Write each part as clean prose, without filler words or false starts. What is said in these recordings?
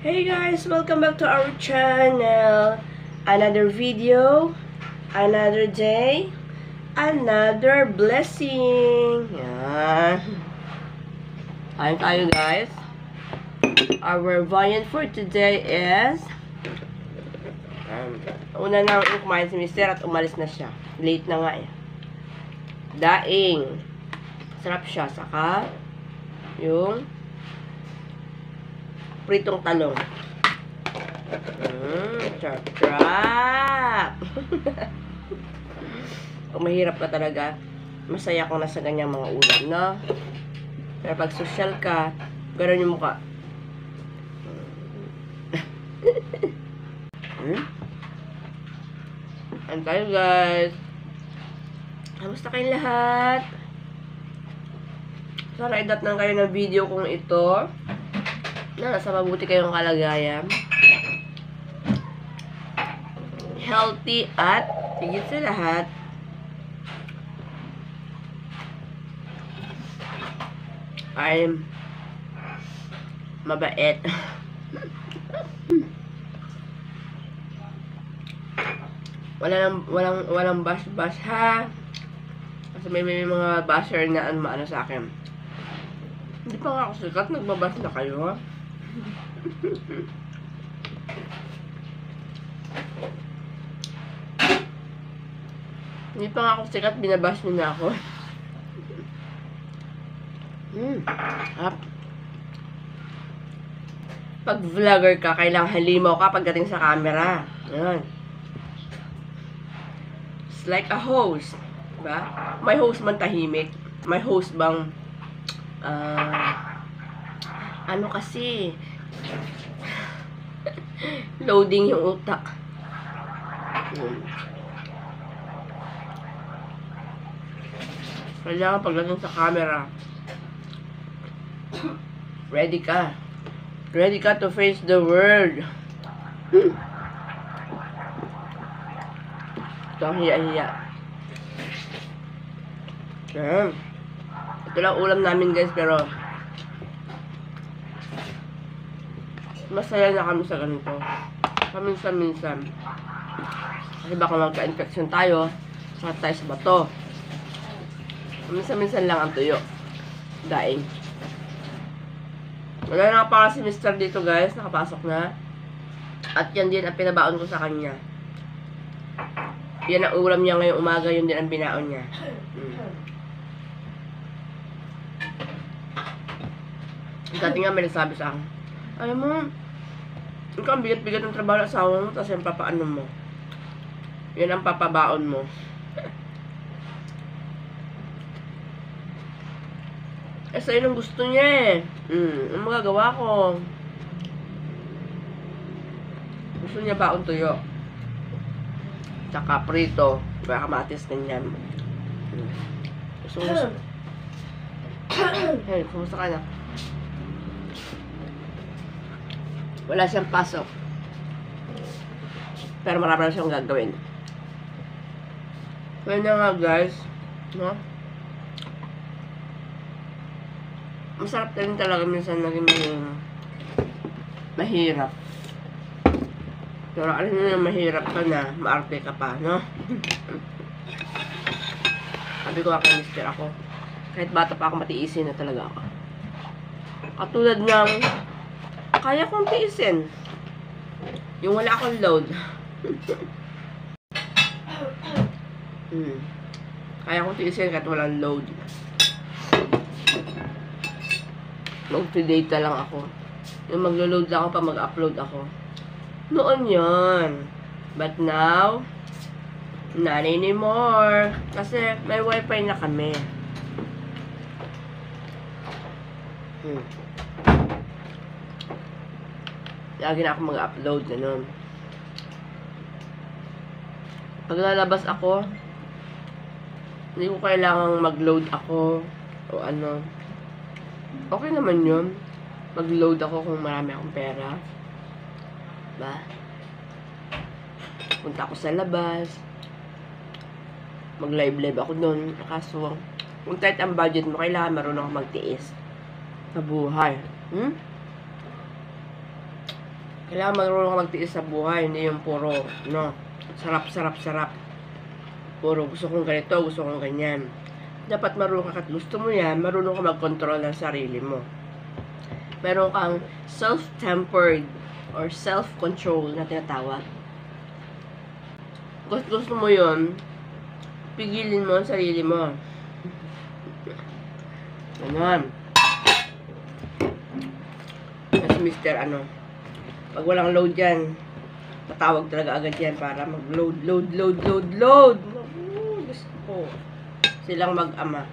Hey guys, welcome back to our channel. Another video, another day, another blessing. Yan. Ayun tayo guys. Our viand for today is una na yung kumain si Mister at umalis na siya. Late na nga eh. Daing. Sarap siya. Saka yung pritong talong. Sarap. Kung mahirap ka talaga, masaya kung nasa ganyang mga ulam, no? Pero pag social ka, gano'n yung mukha. Ano tayo, guys? Kamusta kayong lahat? Sana idat lang kayo ng video kung ito. Nasa mabuti kayong kalagayan. Healthy at higit sa lahat, ay mabait. walang bash ha. Kasi may mga basher na ano sa akin. Hindi pa nga ako sikat, nagbabash na kayo ha. Hindi pa nga ako sikat, binabash nyo na ako. Pag vlogger ka, kailangan halimaw ka pagdating sa camera. Ayan. It's like a host. Diba? May host man tahimik. May host bang ano kasi loading yung utak. Kailangan pagdating sa camera, ready ka. Ready ka to face the world. Ito ang hiya-hiya. Ito lang ulam namin guys, pero masaya na kami sa ganito. Paminsan-minsan. Kasi baka magka-infection tayo. Sakit tayo sa bato. Paminsan-minsan lang ang tuyo. Daing. Wala na pa si Mr. dito guys. Nakapasok na. At yan din ang pinabaon ko sa kanya. Yan ang ulam niya ngayong umaga. Yun din ang binaon niya. Dati nga may nagsabi sa akin, alam mo, ikaw ang bigat-bigat ng trabaho ng asawa mo, tapos yung papaano mo. Yan ang papabaon mo. Eh, sa'yo nang gusto niya eh. Ang magagawa ko. Gusto niya baon tuyo. Tsaka prito. Kaya kamatis ganyan. Gusto. Hey, kumusta ka na? Wala siyang pasok. Pero marami na siyang gagawin. Kaya na nga guys, no? Masarap na rin talaga minsan naging mahirap. Pero alam nyo na mahirap ka na, maarte ka pa, no? Sabi ko kay Mister ako, kahit bata pa ako matiisin na talaga ako. Katulad ng kaya kong tiisin. Yung wala akong load. Kaya kong tiisin kahit walang load. Mag-data lang ako. Yung maglo-load lang ako pa mag-upload ako. Noon yon. But now, not anymore. Kasi may wifi na kami. Lagi na ako mag-upload, gano'n. Pag lalabas ako, hindi ko kailangang mag-load ako o ano. Okay naman yun. Mag-load ako kung marami akong pera. Ba? Punta ako sa labas. Mag-live-live ako doon. Kaso, kung tight ang budget mo, kailangan marunong ako magtiis sa buhay. Kailangan marunong ka magtiis sa buhay, hindi yung puro, no, sarap, sarap, sarap. Puro gusto kong ganito, gusto kong ganyan. Dapat marunong ka, gusto mo yan, marunong ka mag-control ng sarili mo. Meron kang self-tempered or self-control na tinatawag. Gusto mo yun, pigilin mo ang sarili mo. Ganon. Kasi Mr. Pag walang load yan, tatawag talaga agad yan para mag-load, load, load, load, load. Diyos ko. Silang mag-ama.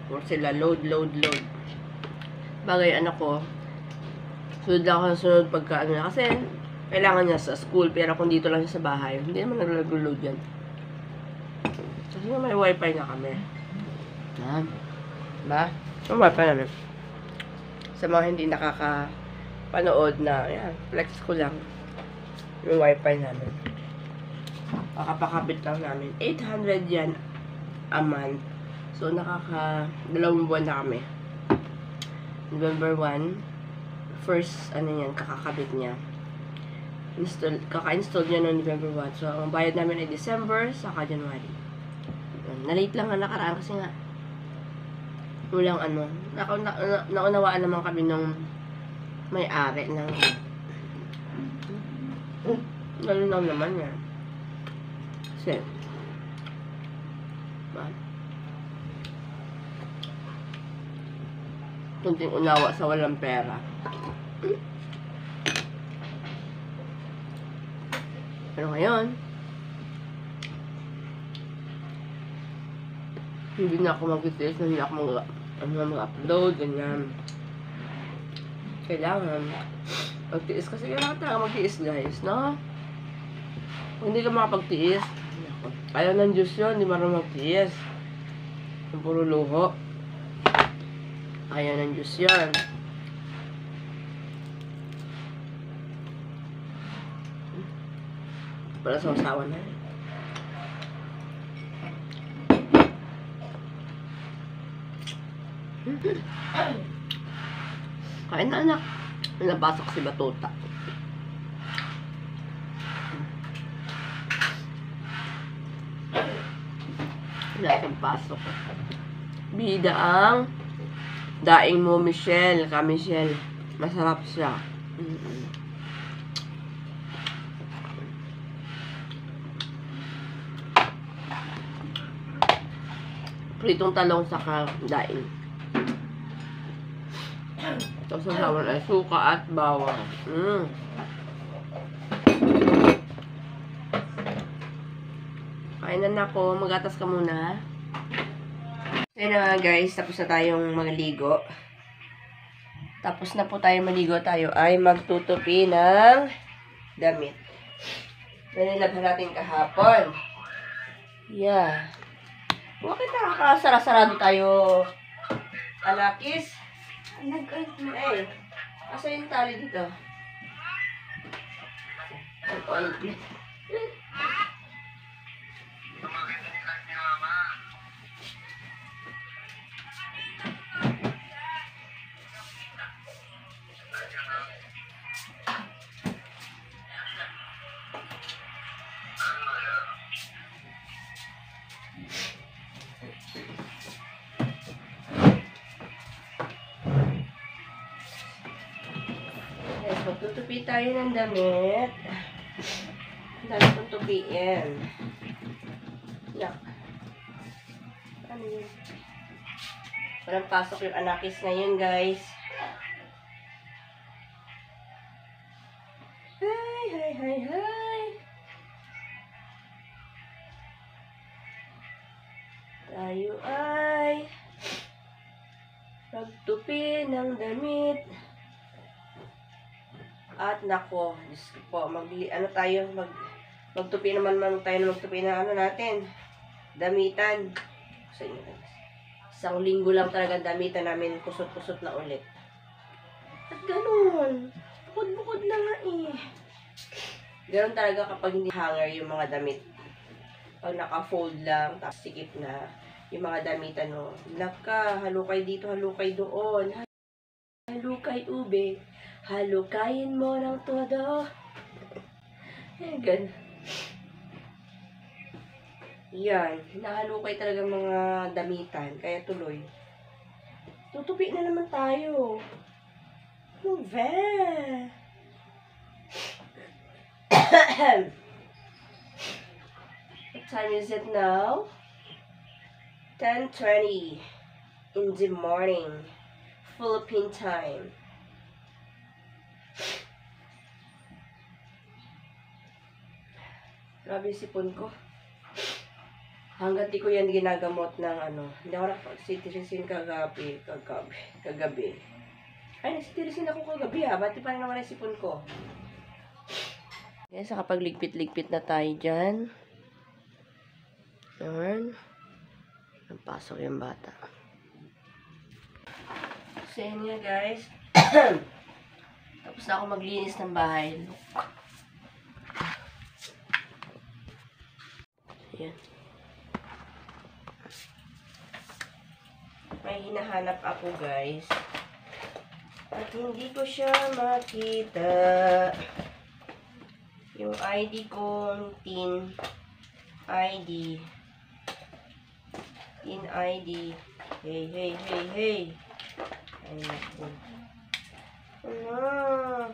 Or sila, load, load, load. Bagay, anak ko, sunod lang ako ng sunod pagka na. Kasi, kailangan niya sa school. Pero kung dito lang siya sa bahay, hindi naman nag-load yan. Kasi may wifi na kami. Ba? May wifi namin. Sa mga hindi nakakapanood na, yan, flex ko lang. Yung wifi namin. Kakapakabit lang namin. 800 yan a month. So, 2 buwan na kami. November 1, first, kakakabit niya. Kaka-install niya noong November 1. So, ang bayad namin ay December, saka January. Na-late lang na nakaraan kasi nga, walang naunawaan naman kami nung may-ari ng ganun lang naman yan. Kasi kunting unawa sa walang pera. Pero ngayon, hindi na ako mag-test, hindi na ako mag-upload, ganyan. Kailangan magtiis kasi kailangan talaga magtiis, guys, no? Kung hindi ka makapagtiis, ayaw ng Diyos yun, hindi marunong magtiis. Yung puro luho. Ayaw ng Diyos yun. Para sa usawa na yun. Kain na, anak. Napasok si Batuta. Wala siyang pasok. Bida ang daing mo, Michelle. Michelle. Masarap siya. Pritong talong sa daing. Tapos sasawan ay suka at bawang. Kain na ako. Magatas ka muna. Ayun na guys. Tapos na tayong maligo. Tapos na po tayo maligo. Tayo ay magtutupi ng damit. Nanilabhan natin kahapon. Yeah. Bakit nakakasara-sarado tayo? Alakis? Eh. Asa yung tali dito? Magtutupi tayo ng damit. Ang dami kong tupiin. Yak. Ano yun? Walang pasok yung anakis ngayon, guys. Hi, hi, hi, hi. Tayo ay magtupi ng damit. At nako, Diyos ko po, magtupi naman tayo na magtupi ng natin. Damitan. Sa inyo. Isang linggo lang talaga damitan namin, kusot-kusot na ulit. At ganun. Bukod-bukod na nga eh. Ganun talaga kapag hindi hanger yung mga damit. Pag naka-fold lang, tapos sikip na yung mga damitan, no. Laka, halukay dito, halukay doon. Halukay ube. Halukayin mo ng todo. Ganun. Yan. Hinahalukay talaga mga damitan. Kaya tuloy. Tutupi na naman tayo. Ano ba? What time is it now? 10:20 in the morning. Philippine time. Grabe yung sipon ko. Hanggat di ko yan ginagamot ng ano. Hindi ako nakapag-citizen kagabi. Ay, nag-citizen ako kagabi ha. Ba't di pa rin naman ang sipon ko? Yes, nakapagligpit-ligpit na tayo dyan. Yan. Napasok yung bata. So, yun nga guys. Tapos na ako maglinis ng bahay. Look. Ayan. May hinahanap ako guys. At hindi ko siya makita. Yung ID ko, Teen ID. Teen ID. Hey. Ay, naku. Ano?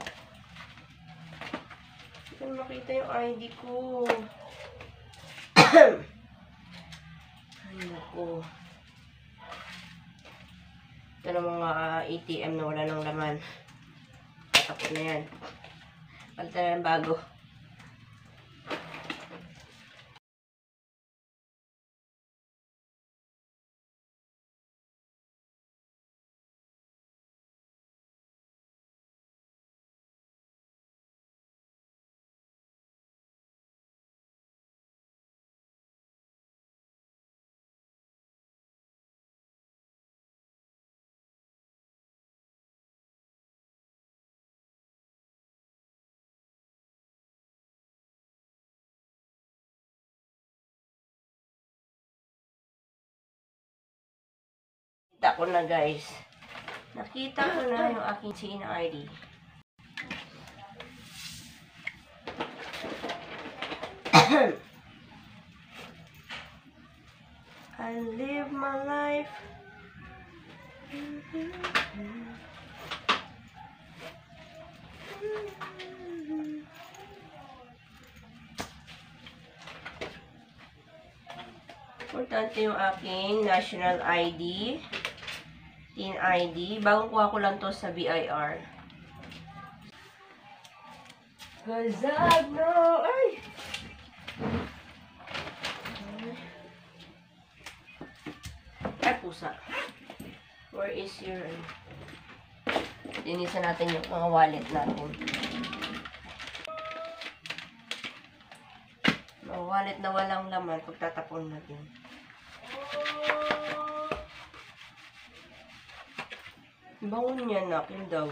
Hindi ko makita yung ID ko. Ay, naku. Ito na mga ATM na wala ng laman. Tatapos na yan. Palitan na ng bago. Nakita ko na guys. Nakita ko na yung aking Teen ID. I live my life. Importante yung aking national ID. Teen ID. Bagong kuha ko lang to sa BIR. Cause I know. Ay! Ay, pusa. Where is your... Linisan natin yung mga wallet natin. Mga wallet na walang laman, pagtatapon natin. Bangon niya na, akin daw.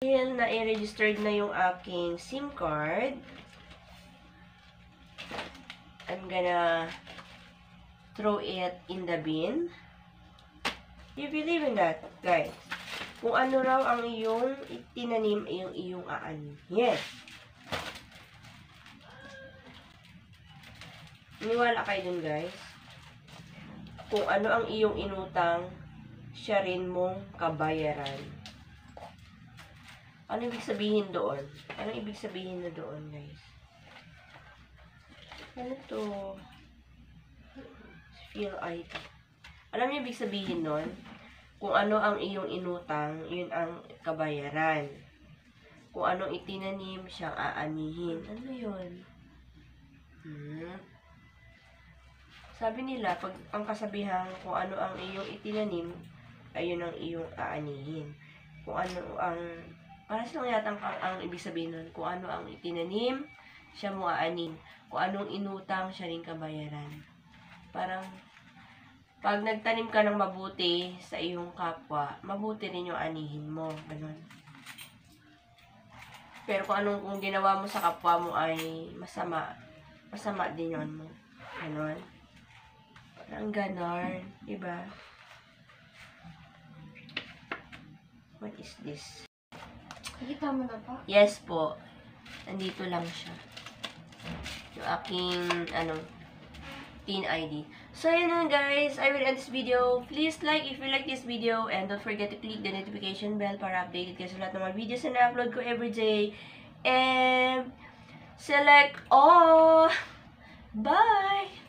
Dahil na-registered na yung aking SIM card, I'm gonna throw it in the bin. You believe in that, guys? Kung ano raw ang iyong itinanim, yung iyong aanin. Yes. Niwala kayo dun, guys. Kung ano ang iyong inutang, siya rin mong kabayaran. Ano ibig sabihin doon? Anong ibig sabihin na doon, guys? Ano to? Feel ID. Alam niyo ibig sabihin nun? Kung ano ang iyong inutang, yun ang kabayaran. Kung anong itinanim, siyang aanihin. Ano yun? Sabi nila, pag ang kasabihan kung ano ang iyong itinanim, ayun ang iyong aanihin. Kung ano ang, para silang yata ang ibig sabihin nun, kung ano ang itinanim, siya mo aanin. Kung anong inutang, siya rin kabayaran. Parang, pag nagtanim ka ng mabuti sa iyong kapwa, mabuti rin yung anihin mo. Ganun. Pero kung ginawa mo sa kapwa mo ay masama, masama din yun mo. Ganun. Parang ganon. Diba? What is this? Nakita mo na pa? Yes po. Nandito lang siya. Yung aking, teen ID. So, yun na guys. I will end this video. Please like if you like this video. And don't forget to click the notification bell para updated kayo sa lahat ng mga videos na na-upload ko everyday. And select all. Bye!